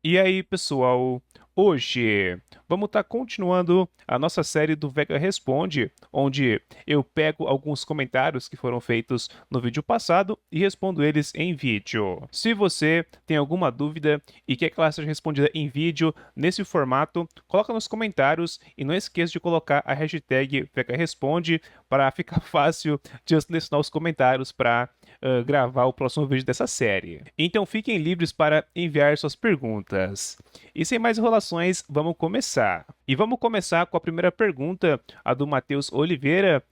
E aí, pessoal? Hoje vamos estar continuando a nossa série do Vega Responde, onde eu pego alguns comentários que foram feitos no vídeo passado e respondo eles em vídeo. Se você tem alguma dúvida e quer que ela seja respondida em vídeo nesse formato, coloca nos comentários e não esqueça de colocar a hashtag Vega Responde para ficar fácil de eu selecionar os comentários para gravar o próximo vídeo dessa série. Então fiquem livres para enviar suas perguntas. E sem mais enrolações, vamos começar. E vamos começar com a primeira pergunta, a do Matheus Oliveira,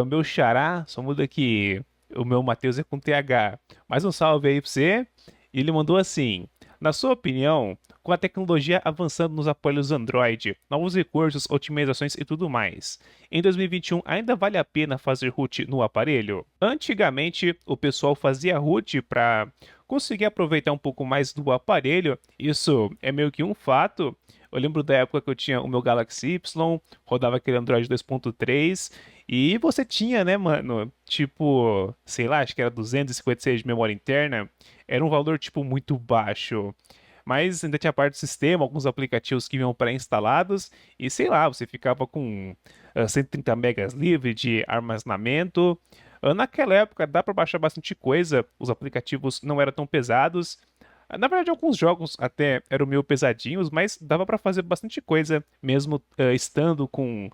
meu xará, só muda que o meu Matheus é com TH. Mais um salve aí pra você. E ele mandou assim: na sua opinião, com a tecnologia avançando nos aparelhos Android, novos recursos, otimizações e tudo mais, em 2021 ainda vale a pena fazer root no aparelho? Antigamente, o pessoal fazia root para conseguir aproveitar um pouco mais do aparelho, isso é meio que um fato. Eu lembro da época que eu tinha o meu Galaxy Y, rodava aquele Android 2.3, e você tinha, né, mano, tipo, sei lá, acho que era 256 de memória interna, era um valor, tipo, muito baixo. Mas ainda tinha parte do sistema, alguns aplicativos que vinham pré-instalados, e sei lá, você ficava com 130 megas livre de armazenamento. Naquela época dá para baixar bastante coisa, os aplicativos não eram tão pesados. Na verdade, alguns jogos até eram meio pesadinhos, mas dava para fazer bastante coisa, mesmo estando com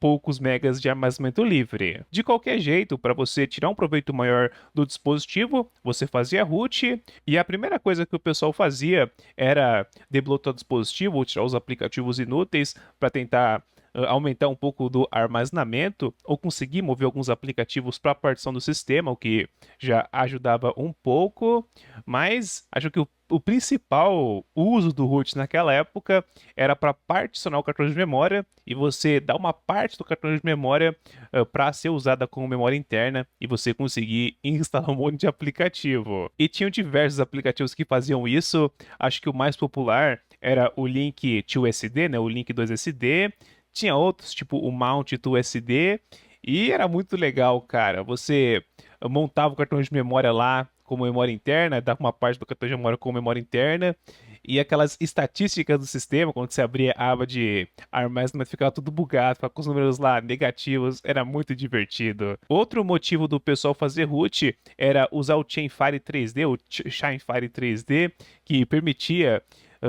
poucos megas de armazenamento livre. De qualquer jeito, para você tirar um proveito maior do dispositivo, você fazia root, e a primeira coisa que o pessoal fazia era desbloquear o dispositivo, tirar os aplicativos inúteis para tentar aumentar um pouco do armazenamento ou conseguir mover alguns aplicativos para a partição do sistema, o que já ajudava um pouco, mas acho que o principal uso do root naquela época era para particionar o cartão de memória e você dar uma parte do cartão de memória para ser usada como memória interna e você conseguir instalar um monte de aplicativo. E tinham diversos aplicativos que faziam isso. Acho que o mais popular era o Link to SD, né, o Link 2SD. Tinha outros, tipo o Mount to SD, e era muito legal, cara. Você montava o cartão de memória lá como memória interna, dava uma parte do cartão de memória como memória interna, e aquelas estatísticas do sistema, quando você abria a aba de armazenamento, ficava tudo bugado, ficava com os números lá negativos, era muito divertido. Outro motivo do pessoal fazer root era usar o Chainfire 3D, o Shinefire 3D, que permitia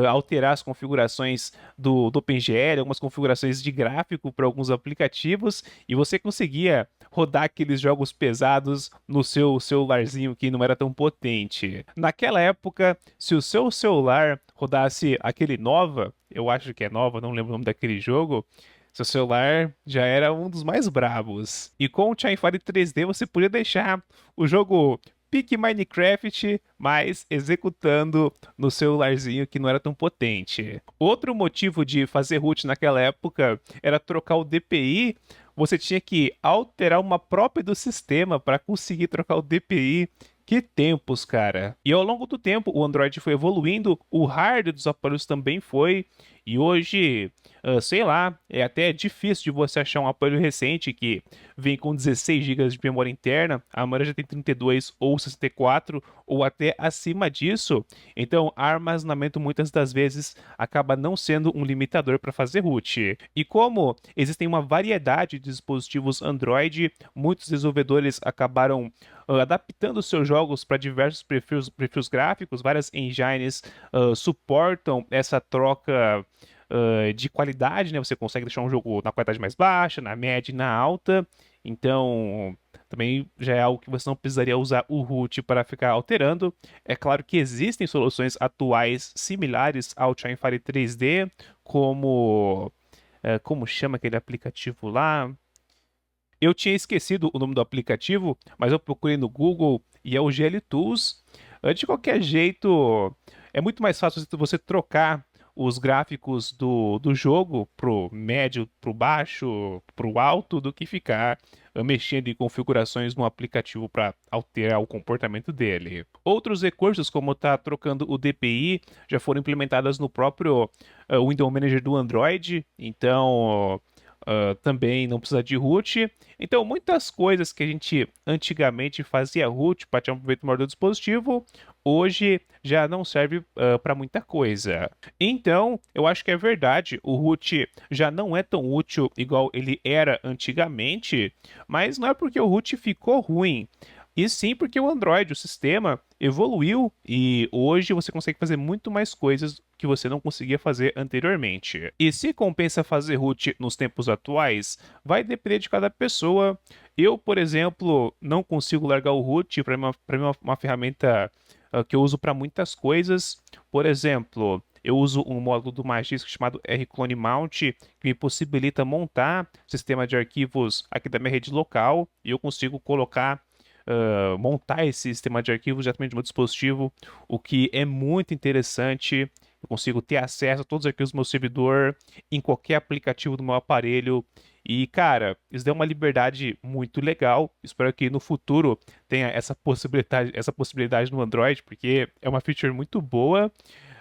alterar as configurações do OpenGL, algumas configurações de gráfico para alguns aplicativos, e você conseguia rodar aqueles jogos pesados no seu celularzinho que não era tão potente. Naquela época, se o seu celular rodasse aquele Nova, eu acho que é Nova, não lembro o nome daquele jogo, seu celular já era um dos mais brabos. E com o Chainfire 3D você podia deixar o jogo pique Minecraft, mas executando no celularzinho que não era tão potente. Outro motivo de fazer root naquela época era trocar o DPI. Você tinha que alterar uma própria do sistema para conseguir trocar o DPI. Que tempos, cara. E ao longo do tempo, o Android foi evoluindo, o hardware dos aparelhos também foi, e hoje, sei lá, é até difícil de você achar um aparelho recente que vem com 16 gigas de memória interna, a maioria já tem 32 ou 64 ou até acima disso. Então, armazenamento muitas das vezes acaba não sendo um limitador para fazer root. E como existem uma variedade de dispositivos Android, muitos desenvolvedores acabaram adaptando seus jogos para diversos perfis gráficos, várias engines suportam essa troca de qualidade, né? Você consegue deixar um jogo na qualidade mais baixa, na média e na alta. Então, também já é algo que você não precisaria usar o root para ficar alterando. É claro que existem soluções atuais similares ao Chainfire 3D, como como chama aquele aplicativo lá? Eu tinha esquecido o nome do aplicativo, mas eu procurei no Google e é o GL Tools. De qualquer jeito, é muito mais fácil você trocar os gráficos do jogo pro médio, pro baixo, pro alto, do que ficar mexendo em configurações no aplicativo para alterar o comportamento dele. Outros recursos, como tá trocando o DPI, já foram implementados no próprio Window Manager do Android. Então, também não precisa de root. Então, muitas coisas que a gente antigamente fazia root para tirar um proveito maior do dispositivo, hoje já não serve para muita coisa. Então, eu acho que é verdade, o root já não é tão útil igual ele era antigamente, mas não é porque o root ficou ruim. E sim porque o Android, o sistema, evoluiu e hoje você consegue fazer muito mais coisas que você não conseguia fazer anteriormente. E se compensa fazer root nos tempos atuais, vai depender de cada pessoa. Eu, por exemplo, não consigo largar o root, para mim, uma ferramenta que eu uso para muitas coisas. Por exemplo, eu uso um módulo do Magisk chamado rclone mount, que me possibilita montar sistema de arquivos aqui da minha rede local, e eu consigo colocar montar esse sistema de arquivos diretamente do meu dispositivo, o que é muito interessante. Eu consigo ter acesso a todos os arquivos do meu servidor em qualquer aplicativo do meu aparelho. E, cara, isso dá uma liberdade muito legal. Espero que no futuro tenha essa possibilidade no Android, porque é uma feature muito boa.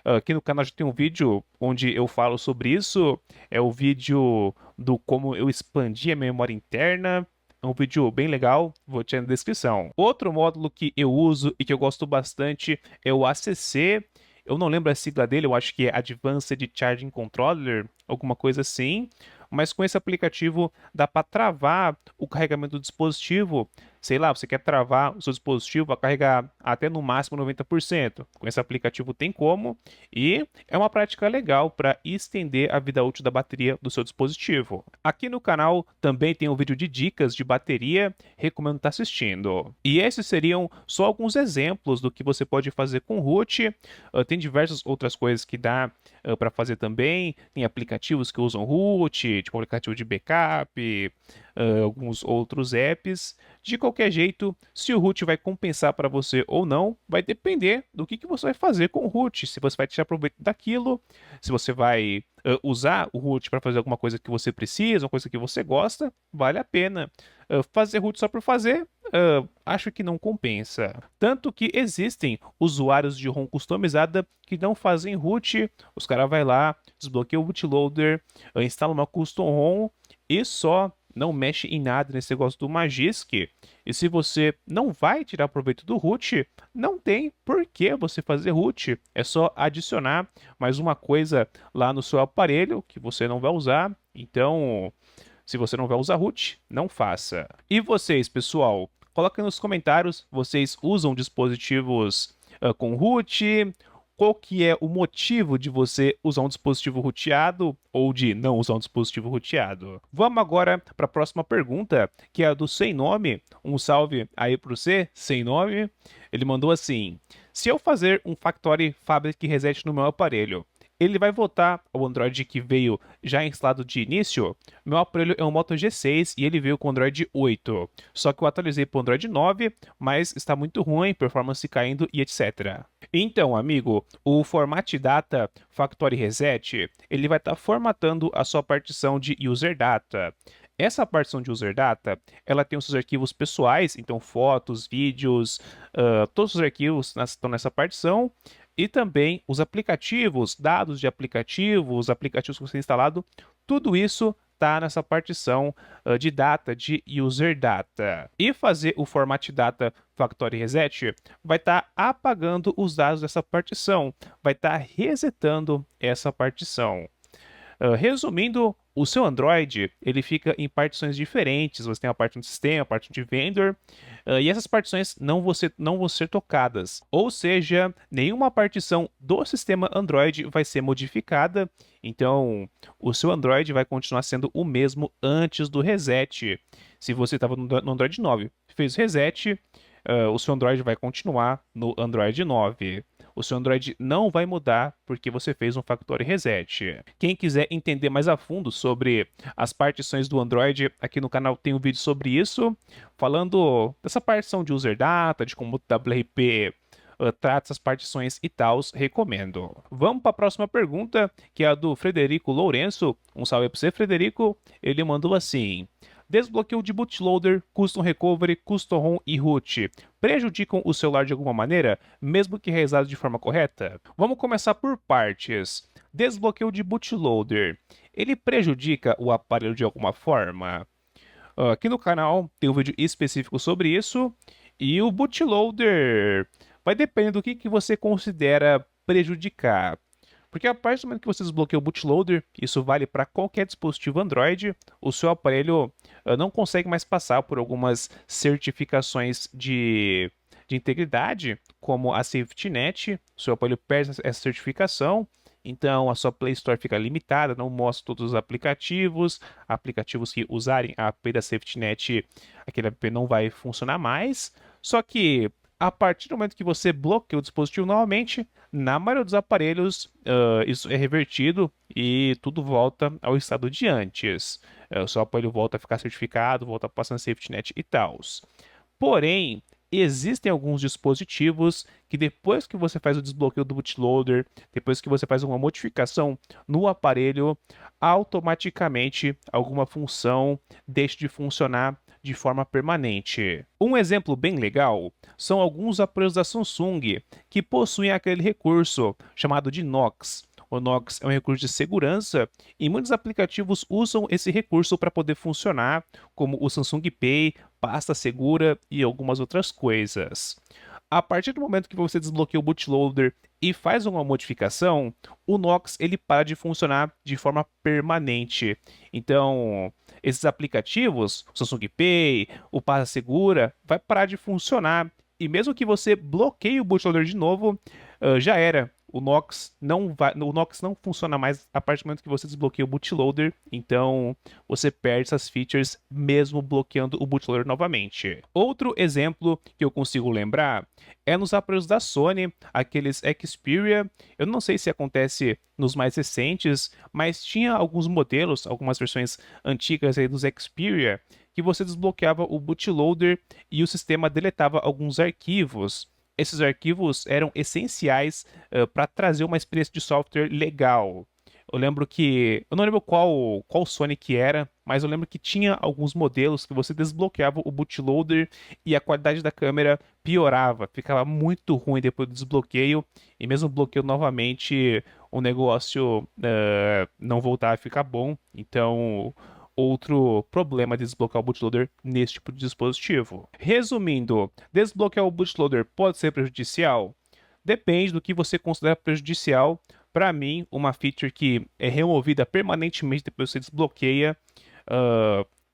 Aqui no canal já tem um vídeo onde eu falo sobre isso. É o vídeo do como eu expandi a minha memória interna. É um vídeo bem legal, vou deixar na descrição. Outro módulo que eu uso e que eu gosto bastante é o ACC. Eu não lembro a sigla dele, eu acho que é Advanced Charging Controller, alguma coisa assim. Mas com esse aplicativo dá para travar o carregamento do dispositivo. Sei lá, você quer travar o seu dispositivo a carregar até no máximo 90%. Com esse aplicativo tem como. E é uma prática legal para estender a vida útil da bateria do seu dispositivo. Aqui no canal também tem um vídeo de dicas de bateria, recomendo estar assistindo. E esses seriam só alguns exemplos do que você pode fazer com root. Tem diversas outras coisas que dá para fazer também. Tem aplicativos que usam root, tipo aplicativo de backup, alguns outros apps. De qualquer jeito, se o root vai compensar para você ou não, vai depender do que você vai fazer com o root. Se você vai tirar proveito daquilo, se você vai usar o root para fazer alguma coisa que você precisa, uma coisa que você gosta, vale a pena. Fazer root só por fazer, acho que não compensa. Tanto que existem usuários de ROM customizada que não fazem root, os caras vai lá, desbloqueia o bootloader, instala uma custom ROM e só não mexe em nada nesse negócio do Magisk. E se você não vai tirar proveito do root, não tem por que você fazer root. É só adicionar mais uma coisa lá no seu aparelho que você não vai usar. Então, se você não vai usar root, não faça. E vocês, pessoal? Coloquem nos comentários, vocês usam dispositivos com root? Qual que é o motivo de você usar um dispositivo roteado ou de não usar um dispositivo roteado? Vamos agora para a próxima pergunta, que é a do Sem Nome. Um salve aí para você, Sem Nome. Ele mandou assim: se eu fazer um Factory Fabric Reset no meu aparelho, ele vai voltar ao Android que veio já instalado de início? Meu aparelho é um Moto G6 e ele veio com Android 8. Só que eu atualizei para o Android 9, mas está muito ruim, performance caindo e etc. Então, amigo, o Format Data Factory Reset, ele vai estar formatando a sua partição de User Data. Essa partição de User Data, ela tem os seus arquivos pessoais, então fotos, vídeos, todos os arquivos estão nessa partição, e também os aplicativos, dados de aplicativos, aplicativos que você tem instalado, tudo isso está nessa partição de data, de user data. E fazer o format data factory reset vai estar apagando os dados dessa partição, vai estar resetando essa partição. Resumindo, o seu Android ele fica em partições diferentes. Você tem a partição de sistema, a partição de vendor, e essas partições não vão ser tocadas. Ou seja, nenhuma partição do sistema Android vai ser modificada. Então, o seu Android vai continuar sendo o mesmo antes do reset. Se você estava no Android 9, fez o reset, o seu Android vai continuar no Android 9. O seu Android não vai mudar porque você fez um factory reset. Quem quiser entender mais a fundo sobre as partições do Android, aqui no canal tem um vídeo sobre isso, falando dessa partição de user data, de como o WRP trata essas partições e tal, recomendo. Vamos para a próxima pergunta, que é a do Frederico Lourenço. Um salve para você, Frederico. Ele mandou assim: desbloqueio de bootloader, custom recovery, custom ROM e root prejudicam o celular de alguma maneira, mesmo que realizado de forma correta? Vamos começar por partes. Desbloqueio de bootloader. ele prejudica o aparelho de alguma forma? Aqui no canal tem um vídeo específico sobre isso, e o bootloader vai depender do que você considera prejudicar. Porque a partir do momento que você desbloqueia o bootloader, isso vale para qualquer dispositivo Android, o seu aparelho não consegue mais passar por algumas certificações de integridade, como a SafetyNet. O seu aparelho perde essa certificação, então a sua Play Store fica limitada, não mostra todos os aplicativos. Aplicativos que usarem a API da SafetyNet, aquele app não vai funcionar mais. Só que a partir do momento que você bloqueia o dispositivo novamente, na maioria dos aparelhos, isso é revertido e tudo volta ao estado de antes. O seu aparelho volta a ficar certificado, volta a passar na SafetyNet e tal. Porém, existem alguns dispositivos que depois que você faz o desbloqueio do bootloader, depois que você faz uma modificação no aparelho, automaticamente alguma função deixa de funcionar de forma permanente. Um exemplo bem legal são alguns aparelhos da Samsung que possuem aquele recurso chamado de Knox. O Knox é um recurso de segurança e muitos aplicativos usam esse recurso para poder funcionar, como o Samsung Pay, pasta segura e algumas outras coisas. A partir do momento que você desbloqueia o bootloader e faz uma modificação, o Knox ele para de funcionar de forma permanente. Então, esses aplicativos, o Samsung Pay, o Pasta Segura, vai parar de funcionar. E mesmo que você bloqueie o bootloader de novo, já era. O Knox não funciona mais a partir do momento que você desbloqueia o bootloader, então você perde essas features mesmo bloqueando o bootloader novamente. Outro exemplo que eu consigo lembrar é nos aparelhos da Sony, aqueles Xperia. Eu não sei se acontece nos mais recentes, mas tinha alguns modelos, algumas versões antigas aí dos Xperia, que você desbloqueava o bootloader e o sistema deletava alguns arquivos. Esses arquivos eram essenciais para trazer uma experiência de software legal. Eu lembro que... Eu não lembro qual Sony que era, mas eu lembro que tinha alguns modelos que você desbloqueava o bootloader e a qualidade da câmera piorava. Ficava muito ruim depois do desbloqueio. E mesmo bloqueio novamente, o negócio não voltava a ficar bom. Então, outro problema de desbloquear o bootloader nesse tipo de dispositivo. Resumindo, desbloquear o bootloader pode ser prejudicial? Depende do que você considera prejudicial. Para mim, uma feature que é removida permanentemente depois que você desbloqueia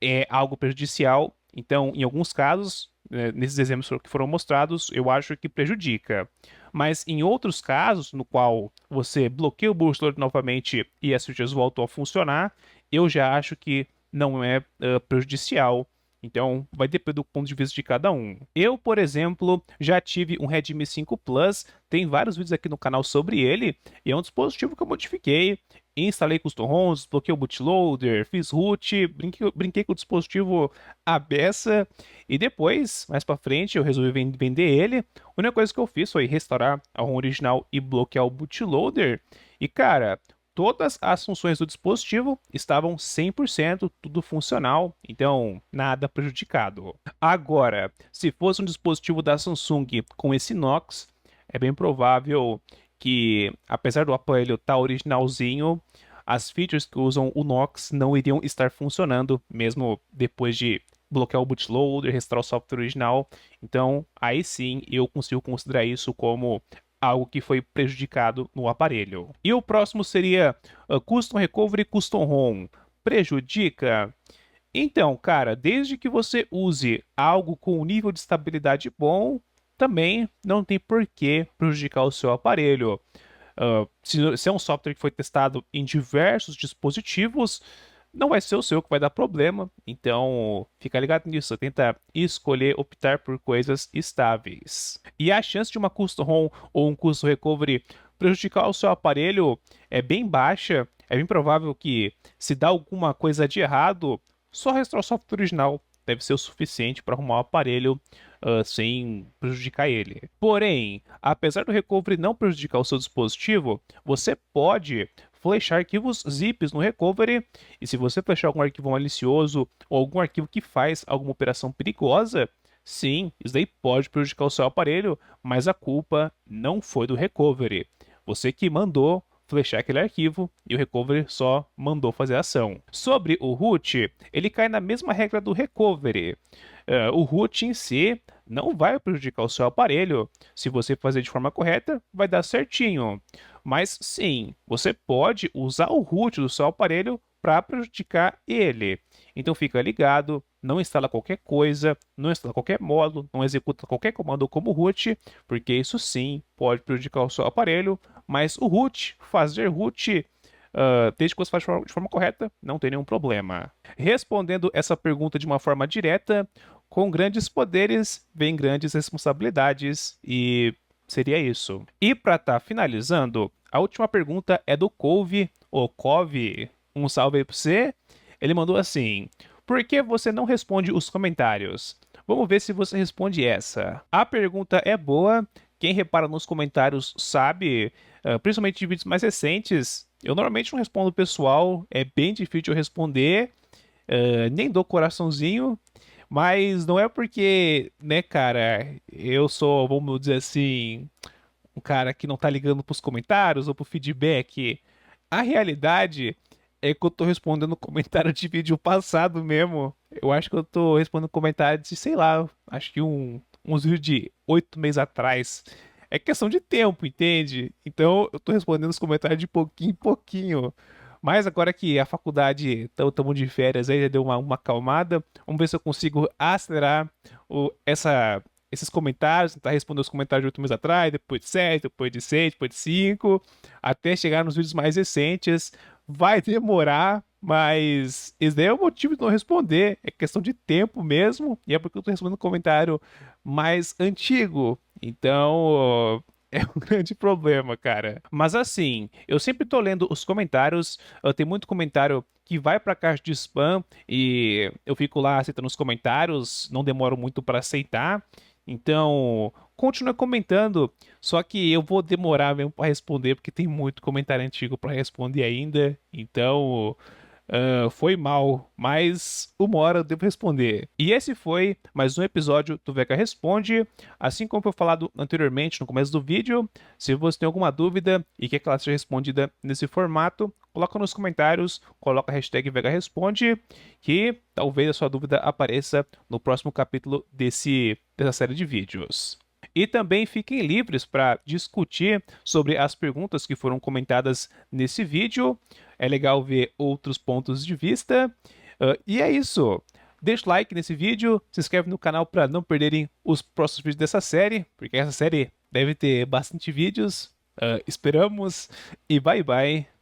é algo prejudicial. Então, em alguns casos, nesses exemplos que foram mostrados, eu acho que prejudica. Mas em outros casos, no qual você bloqueia o bootloader novamente e as features voltam a funcionar, eu já acho que não é prejudicial. Então, vai depender do ponto de vista de cada um. Eu, por exemplo, já tive um Redmi 5 Plus, tem vários vídeos aqui no canal sobre ele, e é um dispositivo que eu modifiquei, instalei custom ROMs, bloqueei o bootloader, fiz root, brinquei com o dispositivo à beça, e depois, mais pra frente, eu resolvi vender ele. A única coisa que eu fiz foi restaurar a ROM original e bloquear o bootloader, e cara... Todas as funções do dispositivo estavam 100% tudo funcional, então nada prejudicado. Agora, se fosse um dispositivo da Samsung com esse Knox, é bem provável que, apesar do aparelho estar originalzinho, as features que usam o Knox não iriam estar funcionando, mesmo depois de bloquear o bootloader, restaurar o software original. Então, aí sim, eu consigo considerar isso como algo que foi prejudicado no aparelho. E o próximo seria Custom Recovery e Custom ROM. Prejudica? Então, cara, desde que você use algo com um nível de estabilidade bom, também não tem por que prejudicar o seu aparelho. Se é um software que foi testado em diversos dispositivos, não vai ser o seu que vai dar problema, então fica ligado nisso, tenta escolher, optar por coisas estáveis. E a chance de uma custom ROM ou um custom recovery prejudicar o seu aparelho é bem baixa, é bem provável que se dá alguma coisa de errado, só restaurar o software original deve ser o suficiente para arrumar o aparelho sem prejudicar ele. Porém, apesar do recovery não prejudicar o seu dispositivo, você pode flechar arquivos zips no recovery, e se você flechar algum arquivo malicioso ou algum arquivo que faz alguma operação perigosa, sim, isso daí pode prejudicar o seu aparelho, mas a culpa não foi do recovery. Você que mandou flechar aquele arquivo e o recovery só mandou fazer a ação. Sobre o root, ele cai na mesma regra do recovery. O root em si não vai prejudicar o seu aparelho. Se você fazer de forma correta, vai dar certinho. Mas sim, você pode usar o root do seu aparelho para prejudicar ele. Então fica ligado, não instala qualquer coisa, não instala qualquer módulo, não executa qualquer comando como root, porque isso sim pode prejudicar o seu aparelho, mas o root, fazer root, desde que você faça de forma correta, não tem nenhum problema. Respondendo essa pergunta de uma forma direta, com grandes poderes vem grandes responsabilidades e seria isso. E para estar finalizando, a última pergunta é do Cove, ou Cove, um salve aí para você. Ele mandou assim: por que você não responde os comentários? Vamos ver se você responde essa. A pergunta é boa. Quem repara nos comentários sabe, principalmente de vídeos mais recentes, eu normalmente não respondo o pessoal, é bem difícil eu responder, nem dou coraçãozinho, mas não é porque, né, cara, eu sou, vamos dizer assim, um cara que não tá ligando pros comentários ou pro feedback. A realidade é que eu tô respondendo comentário de vídeo passado mesmo. Eu acho que eu tô respondendo comentário de, sei lá, acho que uns vídeos de 8 meses atrás. É questão de tempo, entende? Então eu tô respondendo os comentários de pouquinho em pouquinho. Mas agora que a faculdade estamos de férias aí, já deu uma acalmada, vamos ver se eu consigo acelerar esses comentários, tentar responder os comentários de 8 meses atrás, depois de 7, depois de 6, depois de 5, até chegar nos vídeos mais recentes. Vai demorar, mas esse daí é o motivo de não responder. É questão de tempo mesmo, e é porque eu tô respondendo um comentário mais antigo. Então, é um grande problema, cara. Mas assim, eu sempre tô lendo os comentários, tem muito comentário que vai pra caixa de spam e eu fico lá aceitando os comentários, não demoro muito para aceitar. Então, continua comentando, só que eu vou demorar mesmo para responder, porque tem muito comentário antigo para responder ainda. Então, foi mal, mas uma hora eu devo responder. E esse foi mais um episódio do Veca Responde. Assim como foi falado anteriormente no começo do vídeo, se você tem alguma dúvida e quer que ela seja respondida nesse formato, coloca nos comentários, coloca a hashtag Vega Responde, que talvez a sua dúvida apareça no próximo capítulo dessa série de vídeos. E também fiquem livres para discutir sobre as perguntas que foram comentadas nesse vídeo. É legal ver outros pontos de vista. E é isso. Deixa o like nesse vídeo, se inscreve no canal para não perderem os próximos vídeos dessa série, porque essa série deve ter bastante vídeos. Esperamos. E bye bye.